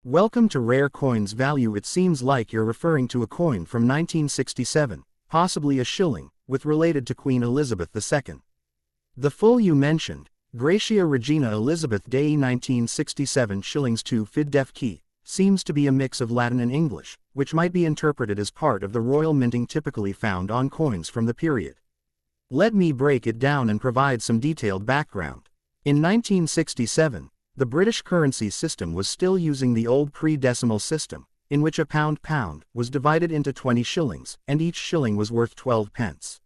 Welcome to Rare Coins Value. It seems like you're referring to a coin from 1967, possibly a shilling, with related to Queen Elizabeth II. The full you mentioned, Gratia Regina Elizabeth Dei 1967 shillings 2 fid def key, seems to be a mix of Latin and English, which might be interpreted as part of the royal minting typically found on coins from the period. Let me break it down and provide some detailed background. In 1967, the British currency system was still using the old pre-decimal system, in which a pound was divided into 20 shillings, and each shilling was worth 12 pence.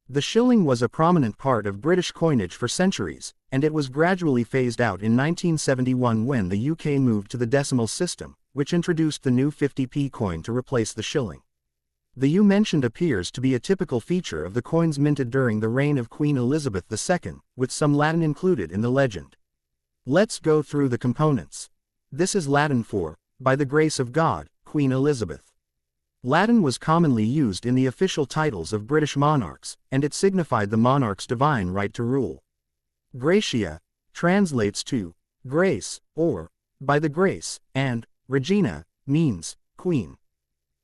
The shilling was a prominent part of British coinage for centuries, and it was gradually phased out in 1971 when the UK moved to the decimal system, which introduced the new 50p coin to replace the shilling. The you mentioned appears to be a typical feature of the coins minted during the reign of Queen Elizabeth II, with some Latin included in the legend. Let's go through the components. This is Latin for, by the grace of God, Queen Elizabeth. Latin was commonly used in the official titles of British monarchs, and it signified the monarch's divine right to rule. Gratia translates to grace, or by the grace, and Regina means queen.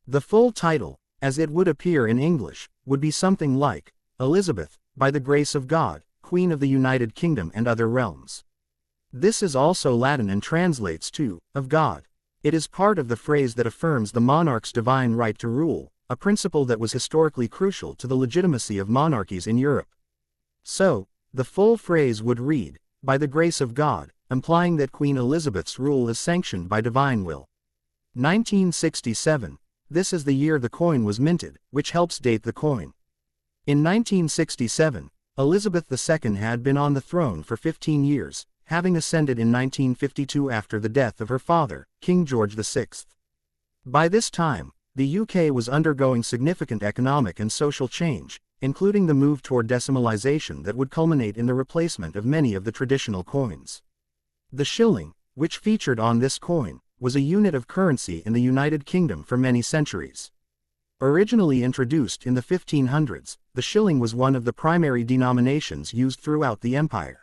The full title, as it would appear in English, would be something like Elizabeth, by the grace of God, Queen of the United Kingdom and other realms. This is also Latin and translates to, of God. It is part of the phrase that affirms the monarch's divine right to rule, a principle that was historically crucial to the legitimacy of monarchies in Europe. So, the full phrase would read, by the grace of God, implying that Queen Elizabeth's rule is sanctioned by divine will. 1967. This is the year the coin was minted, which helps date the coin. In 1967, Elizabeth II had been on the throne for 15 years, having ascended in 1952 after the death of her father, King George VI. By this time, the UK was undergoing significant economic and social change, including the move toward decimalisation that would culminate in the replacement of many of the traditional coins. The shilling, which featured on this coin, was a unit of currency in the United Kingdom for many centuries. Originally introduced in the 1500s, the shilling was one of the primary denominations used throughout the empire.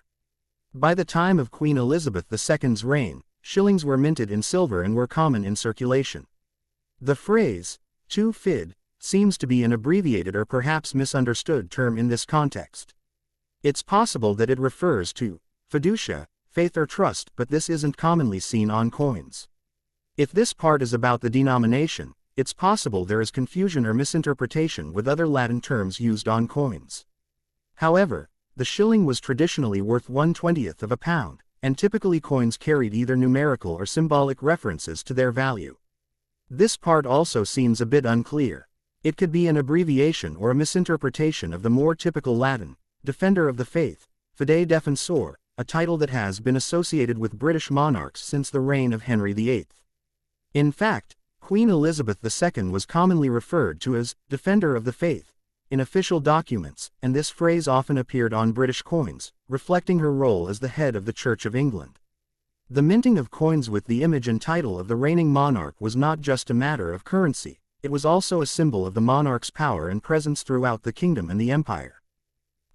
By the time of Queen Elizabeth II's reign, shillings were minted in silver and were common in circulation. The phrase, 2 fid, seems to be an abbreviated or perhaps misunderstood term in this context. It's possible that it refers to fiducia, faith or trust, but this isn't commonly seen on coins. If this part is about the denomination, it's possible there is confusion or misinterpretation with other Latin terms used on coins. However, the shilling was traditionally worth 1/20th of a pound, and typically coins carried either numerical or symbolic references to their value. This part also seems a bit unclear. It could be an abbreviation or a misinterpretation of the more typical Latin, Defender of the Faith, Fidei Defensor, a title that has been associated with British monarchs since the reign of Henry VIII. In fact, Queen Elizabeth II was commonly referred to as Defender of the Faith in official documents, and this phrase often appeared on British coins, reflecting her role as the head of the Church of England. The minting of coins with the image and title of the reigning monarch was not just a matter of currency, it was also a symbol of the monarch's power and presence throughout the kingdom and the empire.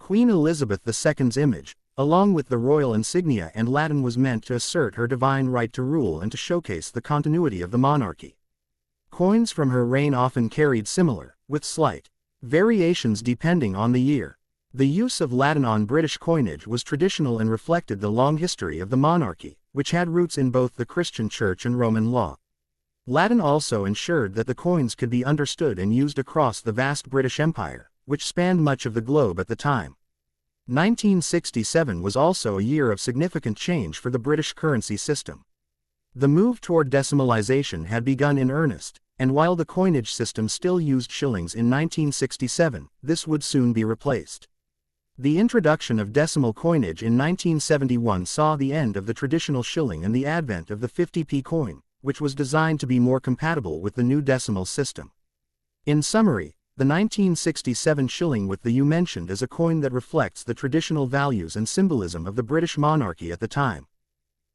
Queen Elizabeth II's image, along with the royal insignia and Latin, was meant to assert her divine right to rule and to showcase the continuity of the monarchy. Coins from her reign often carried similar, with slight variations depending on the year. The use of Latin on British coinage was traditional and reflected the long history of the monarchy, which had roots in both the Christian Church and Roman law. Latin also ensured that the coins could be understood and used across the vast British Empire, which spanned much of the globe at the time. 1967 was also a year of significant change for the British currency system. The move toward decimalisation had begun in earnest, and while the coinage system still used shillings in 1967, this would soon be replaced. The introduction of decimal coinage in 1971 saw the end of the traditional shilling and the advent of the 50p coin, which was designed to be more compatible with the new decimal system. In summary, the 1967 shilling with the you mentioned is a coin that reflects the traditional values and symbolism of the British monarchy at the time.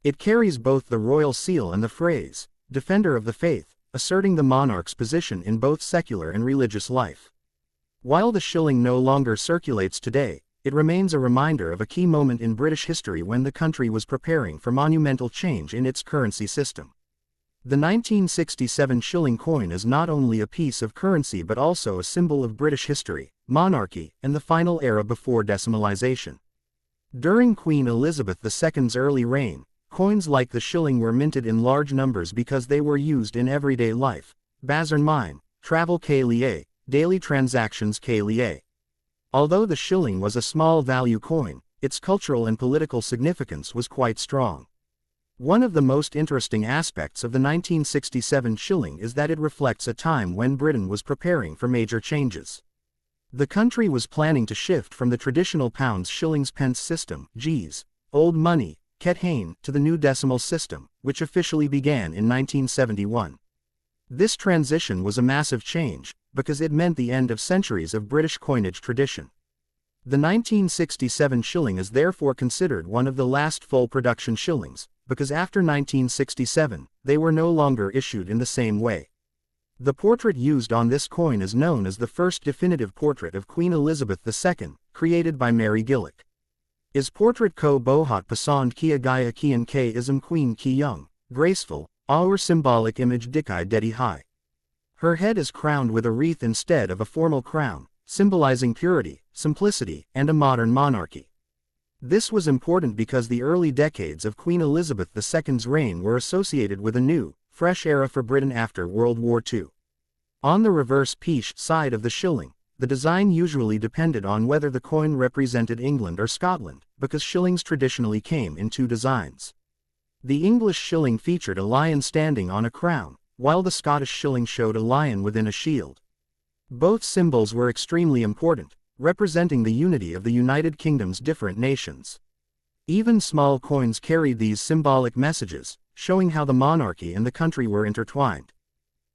It carries both the royal seal and the phrase, Defender of the Faith, asserting the monarch's position in both secular and religious life. While the shilling no longer circulates today, it remains a reminder of a key moment in British history when the country was preparing for monumental change in its currency system. The 1967 shilling coin is not only a piece of currency but also a symbol of British history, monarchy, and the final era before decimalization. During Queen Elizabeth II's early reign, coins like the shilling were minted in large numbers because they were used in everyday life, bazar mine, travel ke liye, daily transactions ke liye. Although the shilling was a small value coin, its cultural and political significance was quite strong. One of the most interesting aspects of the 1967 shilling is that it reflects a time when Britain was preparing for major changes. The country was planning to shift from the traditional pounds shillings pence system, Gs, old money, Kethain, to the new decimal system, which officially began in 1971. This transition was a massive change, because it meant the end of centuries of British coinage tradition. The 1967 shilling is therefore considered one of the last full production shillings, because after 1967, they were no longer issued in the same way. The portrait used on this coin is known as the first definitive portrait of Queen Elizabeth II, created by Mary Gillick. Is portrait ko bohat pasand kia gaya kian k ism Queen ki young, graceful, our symbolic image dikai dedi high. Her head is crowned with a wreath instead of a formal crown, symbolizing purity, simplicity, and a modern monarchy. This was important because the early decades of Queen Elizabeth II's reign were associated with a new, fresh era for Britain after World War II. On the reverse piche side of the shilling, the design usually depended on whether the coin represented England or Scotland, because shillings traditionally came in two designs. The English shilling featured a lion standing on a crown, while the Scottish shilling showed a lion within a shield. Both symbols were extremely important, representing the unity of the United Kingdom's different nations. Even small coins carried these symbolic messages, showing how the monarchy and the country were intertwined.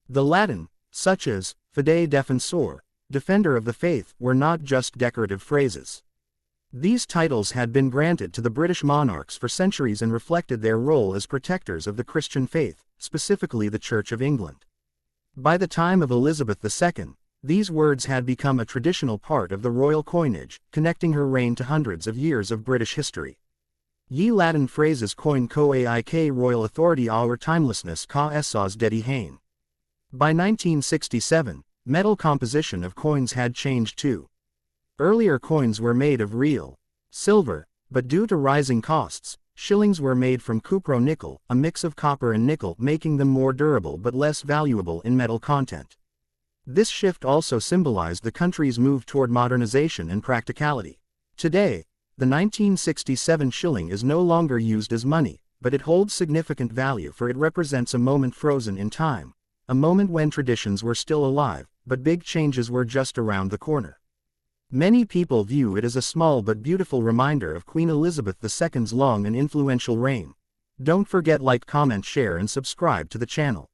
The Latin, such as Fidei Defensor, Defender of the Faith, were not just decorative phrases. These titles had been granted to the British monarchs for centuries and reflected their role as protectors of the Christian faith, specifically the Church of England. By the time of Elizabeth II, these words had become a traditional part of the royal coinage, connecting her reign to hundreds of years of British history. Ye Latin phrases coin ko aik royal authority our timelessness ka esas dedi hain. By 1967, metal composition of coins had changed too. Earlier coins were made of real silver, but due to rising costs, shillings were made from cupro-nickel, a mix of copper and nickel, making them more durable but less valuable in metal content. This shift also symbolized the country's move toward modernization and practicality. Today, the 1967 shilling is no longer used as money, but it holds significant value for it represents a moment frozen in time, a moment when traditions were still alive, but big changes were just around the corner. Many people view it as a small but beautiful reminder of Queen Elizabeth II's long and influential reign. Don't forget like, comment, share and subscribe to the channel.